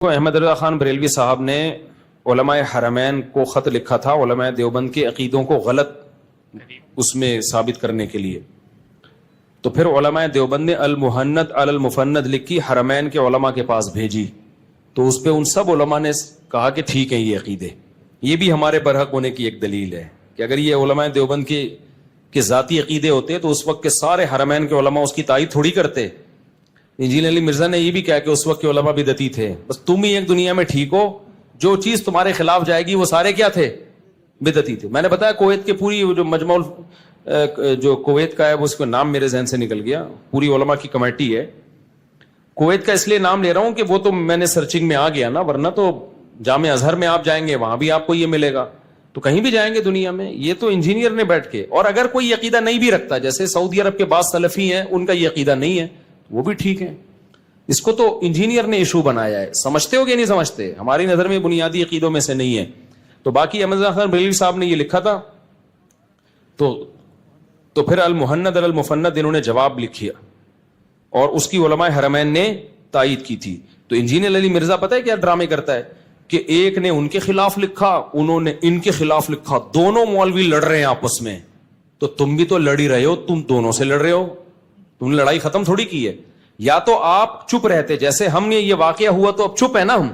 احمد رضا خان بریلوی صاحب نے علماء حرمین کو خط لکھا تھا علماء دیوبند کے عقیدوں کو غلط اس میں ثابت کرنے کے لیے. تو پھر علماء دیوبند نے المحند علی المفند لکھی حرمین کے علماء کے پاس بھیجی. تو اس پہ ان سب علماء نے کہا کہ ٹھیک ہے یہ عقیدے. یہ بھی ہمارے برحق ہونے کی ایک دلیل ہے کہ اگر یہ علماء دیوبند کے ذاتی عقیدے ہوتے تو اس وقت کے سارے حرمین کے علماء اس کی تائید تھوڑی کرتے. انجینئر علی مرزا نے یہ بھی کہا کہ اس وقت کے علماء بدعتی تھے, بس تم ہی ایک دنیا میں ٹھیک ہو, جو چیز تمہارے خلاف جائے گی وہ سارے کیا تھے, بدعتی تھے. میں نے بتایا کویت کے پوری جو مجمع جو کویت کا ہے وہ اس کا نام میرے ذہن سے نکل گیا, پوری علماء کی کمیٹی ہے کویت کا, اس لیے نام لے رہا ہوں کہ وہ تو میں نے سرچنگ میں آ گیا نا, ورنہ تو جامع ازہر میں آپ جائیں گے وہاں بھی آپ کو یہ ملے گا, تو کہیں بھی جائیں گے دنیا میں. یہ تو انجینئر نے بیٹھ کے, اور اگر کوئی عقیدہ نہیں بھی رکھتا, جیسے سعودی عرب کے بعض سلفی ہیں ان کا یہ عقیدہ نہیں ہے, وہ بھی ٹھیک ہے. اس کو تو انجینئر نے ایشو بنایا ہے, سمجھتے ہو کہ نہیں سمجھتے, ہماری نظر میں بنیادی عقیدوں میں سے نہیں ہے. تو باقی احمد رضا خان بریلوی صاحب نے یہ لکھا تھا, تو پھر المحند علی المفند انہوں نے جواب لکھیا اور اس کی علماء حرمین نے تائید کی تھی. تو انجینئر علی مرزا پتہ ہے کیا ڈرامے کرتا ہے کہ ایک نے ان کے خلاف لکھا, انہوں نے ان کے خلاف لکھا, دونوں مولوی لڑ رہے ہیں آپس میں, تو تم بھی تو لڑ ہی رہے ہو, تم دونوں سے لڑ رہے ہو, تم نے لڑائی ختم تھوڑی کی ہے. یا تو آپ چپ رہتے, جیسے ہم نے یہ واقعہ ہوا تو اب چپ ہے نا ہم,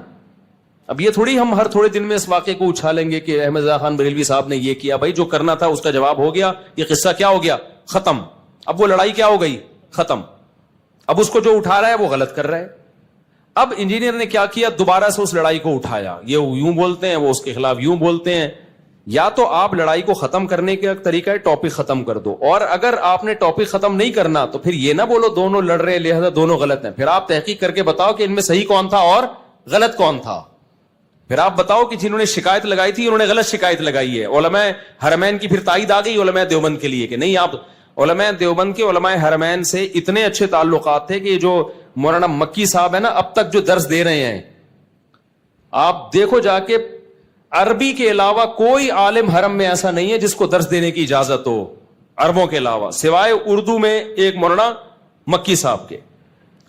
اب یہ تھوڑی ہم ہر تھوڑے دن میں اس واقعے کو اچھالیں گے کہ احمد رضا خان بریلوی صاحب نے یہ کیا. بھائی جو کرنا تھا اس کا جواب ہو گیا, یہ قصہ کیا ہو گیا, ختم. اب وہ لڑائی کیا ہو گئی, ختم. اب اس کو جو اٹھا رہا ہے وہ غلط کر رہا ہے. اب انجینئر نے کیا کیا, دوبارہ سے اس لڑائی کو اٹھایا, یہ یوں بولتے ہیں وہ اس کے خلاف یوں بولتے ہیں. یا تو آپ لڑائی کو ختم کرنے کا طریقہ ہے ٹاپک ختم کر دو, اور اگر آپ نے ٹاپک ختم نہیں کرنا تو پھر یہ نہ بولو دونوں لڑ رہے لہذا دونوں غلط ہیں. پھر آپ تحقیق کر کے بتاؤ کہ ان میں صحیح کون تھا اور غلط کون تھا. پھر آپ بتاؤ کہ جنہوں نے شکایت لگائی تھی انہوں نے غلط شکایت لگائی ہے. علماء حرمین کی پھر تائید آ گئی علماء دیوبند کے لیے کہ نہیں, آپ علماء دیوبند کے علماء حرمین سے اتنے اچھے تعلقات تھے کہ جو مولانا مکی صاحب ہے نا اب تک جو درس دے رہے ہیں, آپ دیکھو جا کے, عربی کے علاوہ کوئی عالم حرم میں ایسا نہیں ہے جس کو درس دینے کی اجازت ہو عربوں کے علاوہ, سوائے اردو میں ایک مولانا مکی صاحب کے.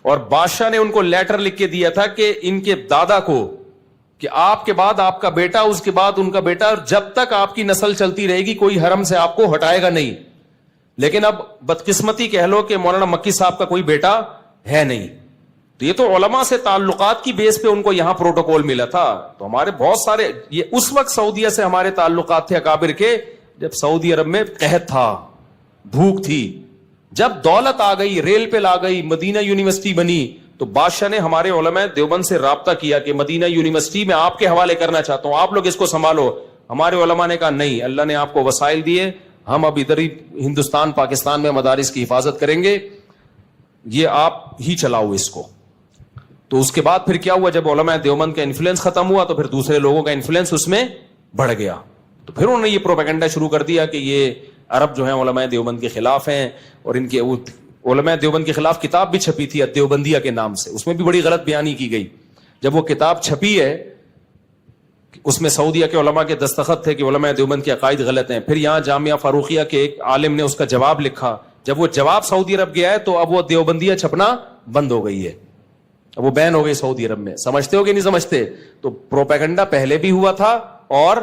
اور بادشاہ نے ان کو لیٹر لکھ کے دیا تھا کہ ان کے دادا کو, کہ آپ کے بعد آپ کا بیٹا, اس کے بعد ان کا بیٹا, جب تک آپ کی نسل چلتی رہے گی کوئی حرم سے آپ کو ہٹائے گا نہیں. لیکن اب بدقسمتی کہہ لو کہ مولانا مکی صاحب کا کوئی بیٹا ہے نہیں. تو یہ تو علماء سے تعلقات کی بیس پہ ان کو یہاں پروٹوکول ملا تھا. تو ہمارے بہت سارے, یہ اس وقت سعودیہ سے ہمارے تعلقات تھے اکابر کے جب سعودی عرب میں قحط تھا, بھوک تھی. جب دولت آ گئی, ریل پہ لا گئی, مدینہ یونیورسٹی بنی, تو بادشاہ نے ہمارے علماء دیوبند سے رابطہ کیا کہ مدینہ یونیورسٹی میں آپ کے حوالے کرنا چاہتا ہوں, آپ لوگ اس کو سنبھالو. ہمارے علماء نے کہا نہیں, اللہ نے آپ کو وسائل دیے, ہم اب ادھر ہی ہندوستان پاکستان میں مدارس کی حفاظت کریں گے, یہ آپ ہی چلاؤ اس کو. تو اس کے بعد پھر کیا ہوا, جب علماء دیوبند کا انفلوئنس ختم ہوا تو پھر دوسرے لوگوں کا انفلوئنس اس میں بڑھ گیا. تو پھر انہوں نے یہ پروپیگنڈا شروع کر دیا کہ یہ عرب جو ہیں علماء دیوبند کے خلاف ہیں, اور ان کے علماء دیوبند کے خلاف کتاب بھی چھپی تھی دیوبندیہ کے نام سے, اس میں بھی بڑی غلط بیانی کی گئی. جب وہ کتاب چھپی ہے اس میں سعودیہ کے علماء کے دستخط تھے کہ علماء دیوبند کے عقائد غلط ہیں. پھر یہاں جامعہ فاروقیہ کے ایک عالم نے اس کا جواب لکھا. جب وہ جواب سعودی عرب گیا ہے تو اب وہ دیوبندیہ چھپنا بند ہو گئی ہے, اب وہ بین ہو گئی سعودی عرب میں. سمجھتے ہو کہ نہیں سمجھتے؟ تو پروپیگنڈا پہلے بھی ہوا تھا, اور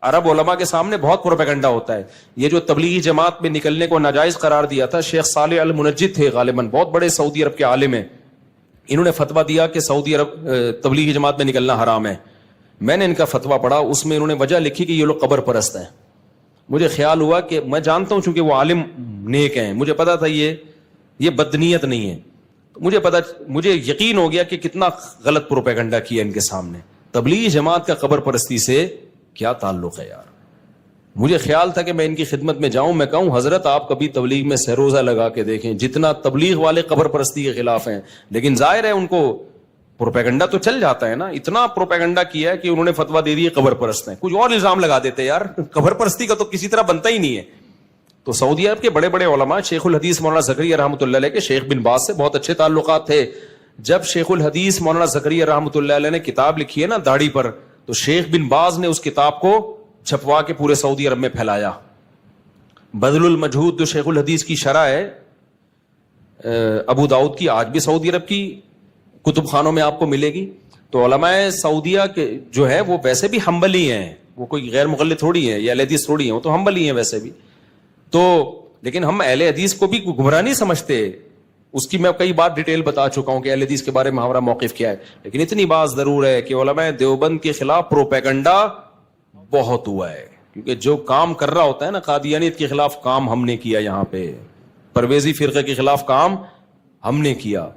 عرب علماء کے سامنے بہت پروپیگنڈا ہوتا ہے. یہ جو تبلیغی جماعت میں نکلنے کو ناجائز قرار دیا تھا, شیخ صالح المنجد تھے غالباً, بہت بڑے سعودی عرب کے عالم ہیں. انہوں نے فتویٰ دیا کہ سعودی عرب تبلیغی جماعت میں نکلنا حرام ہے. میں نے ان کا فتویٰ پڑھا, اس میں انہوں نے وجہ لکھی کہ یہ لوگ قبر پرست ہیں. مجھے خیال ہوا کہ میں جانتا ہوں چونکہ وہ عالم نیک ہیں, مجھے پتا تھا یہ بدنیت نہیں ہے. مجھے یقین ہو گیا کہ کتنا غلط پروپیگنڈا کیا ان کے سامنے. تبلیغی جماعت کا قبر پرستی سے کیا تعلق ہے یار؟ مجھے خیال تھا کہ میں ان کی خدمت میں جاؤں, میں کہوں حضرت آپ کبھی تبلیغ میں سہروزہ لگا کے دیکھیں, جتنا تبلیغ والے قبر پرستی کے خلاف ہیں. لیکن ظاہر ہے ان کو پروپیگنڈا تو چل جاتا ہے نا, اتنا پروپیگنڈا کیا ہے کہ انہوں نے فتویٰ دے دی قبر پرست ہیں. کچھ اور الزام لگا دیتے یار, قبر پرستی کا تو کسی طرح بنتا ہی نہیں ہے. تو سعودی عرب کے بڑے بڑے علماء, شیخ الحدیث مولانا زکریا رحمۃ اللہ علیہ کے شیخ بن باز سے بہت اچھے تعلقات تھے. جب شیخ الحدیث مولانا زکریا رحمۃ اللہ علیہ نے کتاب لکھی ہے نا داڑھی پر, تو شیخ بن باز نے اس کتاب کو چھپوا کے پورے سعودی عرب میں پھیلایا. بذل المجہود جو شیخ الحدیث کی شرح ہے ابو داؤد کی, آج بھی سعودی عرب کی کتب خانوں میں آپ کو ملے گی. تو علماء سعودیہ کے جو ہے وہ ویسے بھی ہمبل ہی ہیں, وہ کوئی غیر مقلد تھوڑی ہیں یا اہل حدیث تھوڑی ہیں, وہ تو ہمبل ہی ہیں ویسے بھی. تو لیکن ہم اہل حدیث کو بھی گمراہ نہیں سمجھتے, اس کی میں کئی بار ڈیٹیل بتا چکا ہوں کہ اہل حدیث کے بارے میں ہمارا موقف کیا ہے. لیکن اتنی بات ضرور ہے کہ علماء دیوبند کے خلاف پروپیگنڈا بہت ہوا ہے, کیونکہ جو کام کر رہا ہوتا ہے نا, قادیانیت کے خلاف کام ہم نے کیا, یہاں پہ پرویزی فرقے کے خلاف کام ہم نے کیا,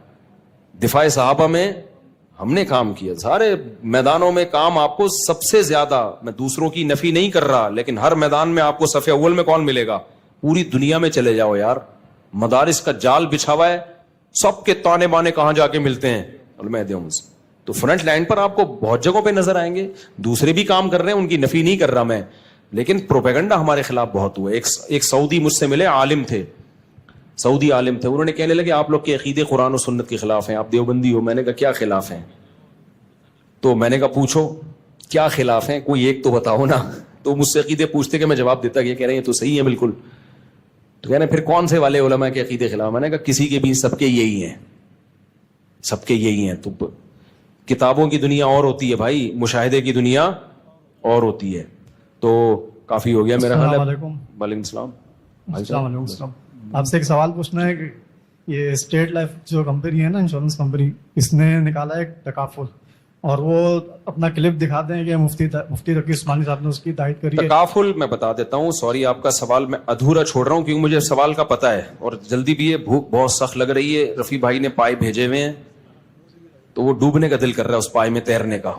دفاع صحابہ میں ہم نے کام کیا, سارے میدانوں میں کام. آپ کو سب سے زیادہ, میں دوسروں کی نفی نہیں کر رہا, لیکن ہر میدان میں آپ کو صف اول میں کون ملے گا؟ پوری دنیا میں چلے جاؤ یار, مدارس کا جال بچھا ہوا ہے, سب کے تانے بانے کہاں جا کے ملتے ہیں؟ علماء دیوبند. تو فرنٹ لائن پر آپ کو بہت جگہوں پہ نظر آئیں گے, دوسرے بھی کام کر رہے ہیں, ان کی نفی نہیں کر رہا میں, لیکن پروپیگنڈا ہمارے خلاف بہت ہوا ہے. ایک سعودی مجھ سے ملے, عالم تھے, سعودی عالم تھے, انہوں نے کہنے لگے آپ لوگ کے عقیدے قرآن و سنت کے خلاف ہیں, آپ دیوبندی ہو. میں نے کہا کیا خلاف ہیں؟ تو میں نے کہا پوچھو کیا خلاف ہیں, کوئی ایک تو بتاؤ نا. تو مجھ سے عقیدے پوچھتے کہ میں جواب دیتا کہ کہہ رہے ہیں تو صحیح ہے بالکل. تو کہہ رہے پھر کون سے والے علماء کے عقیدے خلاف؟ میں نے کہا کسی کے بھی, سب کے یہی ہیں, سب کے یہی ہیں. تو کتابوں کی دنیا اور ہوتی ہے بھائی, مشاہدے کی دنیا اور ہوتی ہے. تو کافی ہو گیا میرا خیال ہے. وعلیکم السلام. السلام علیکم. آپ سے ایک سوال پوچھنا ہے کہ یہ اسٹیٹ لائف جو کمپنی ہے نا, انشورنس کمپنی, اس نے نکالا ایک تکافل, اور وہ اپنا کلپ دکھاتے ہیں کہ مفتی تقی عثمانی صاحب نے اس کی تائید کری ہے. تکافل میں بتا دیتا ہوں, سوری آپ کا سوال میں ادھورا چھوڑ رہا ہوں کیونکہ مجھے سوال کا پتہ ہے اور جلدی بھی ہے, بھوک بہت سخت لگ رہی ہے. رفیع بھائی نے پائے بھیجے ہوئے ہیں تو وہ ڈوبنے کا دل کر رہا ہے اس پائے میں تیرنے کا.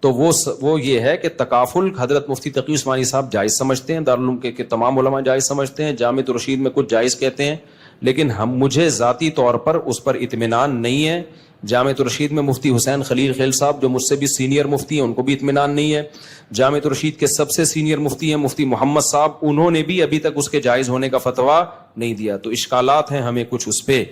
تو وہ یہ ہے کہ تکافل حضرت مفتی تقی عثمانی صاحب جائز سمجھتے ہیں, دارالعلوم کے تمام علماء جائز سمجھتے ہیں, جامعۃ الرشید میں کچھ جائز کہتے ہیں, لیکن مجھے ذاتی طور پر اس پر اطمینان نہیں ہے. جامعۃ الرشید میں مفتی حسین خلیل خیل صاحب جو مجھ سے بھی سینئر مفتی ہیں, ان کو بھی اطمینان نہیں ہے. جامعۃ الرشید کے سب سے سینئر مفتی ہیں مفتی محمد صاحب, انہوں نے بھی ابھی تک اس کے جائز ہونے کا فتویٰ نہیں دیا. تو اشکالات ہیں ہمیں کچھ اس پہ.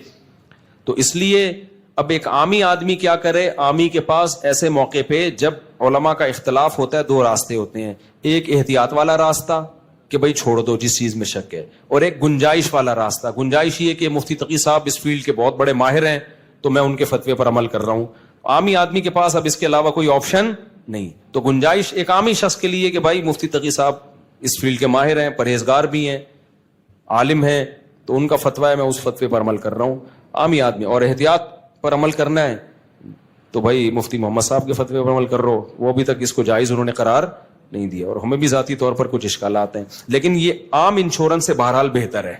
تو اس لیے اب ایک عامی آدمی کیا کرے؟ عامی کے پاس ایسے موقع پہ جب علماء کا اختلاف ہوتا ہے, دو راستے ہوتے ہیں. ایک احتیاط والا راستہ کہ بھائی چھوڑ دو جس چیز میں شک ہے, اور ایک گنجائش والا راستہ. گنجائش یہ کہ مفتی تقی صاحب اس فیلڈ کے بہت بڑے ماہر ہیں تو میں ان کے فتوے پر عمل کر رہا ہوں. عامی آدمی کے پاس اب اس کے علاوہ کوئی آپشن نہیں. تو گنجائش ایک عامی شخص کے لیے کہ بھائی مفتی تقی صاحب اس فیلڈ کے ماہر ہیں, پرہیزگار بھی ہیں, عالم ہیں, تو ان کا فتویٰ ہے, میں اس فتوے پر عمل کر رہا ہوں. عامی آدمی اور احتیاط پر عمل کرنا ہے تو بھائی مفتی محمد صاحب کے فتوے پر عمل کر رہو, وہ ابھی تک اس کو جائز انہوں نے قرار نہیں دیا, اور ہمیں بھی ذاتی طور پر کچھ اشکالات ہیں. لیکن یہ عام انشورنس سے بہرحال بہتر ہے,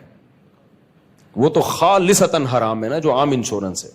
وہ تو خالصتاً حرام ہے نا جو عام انشورنس ہے.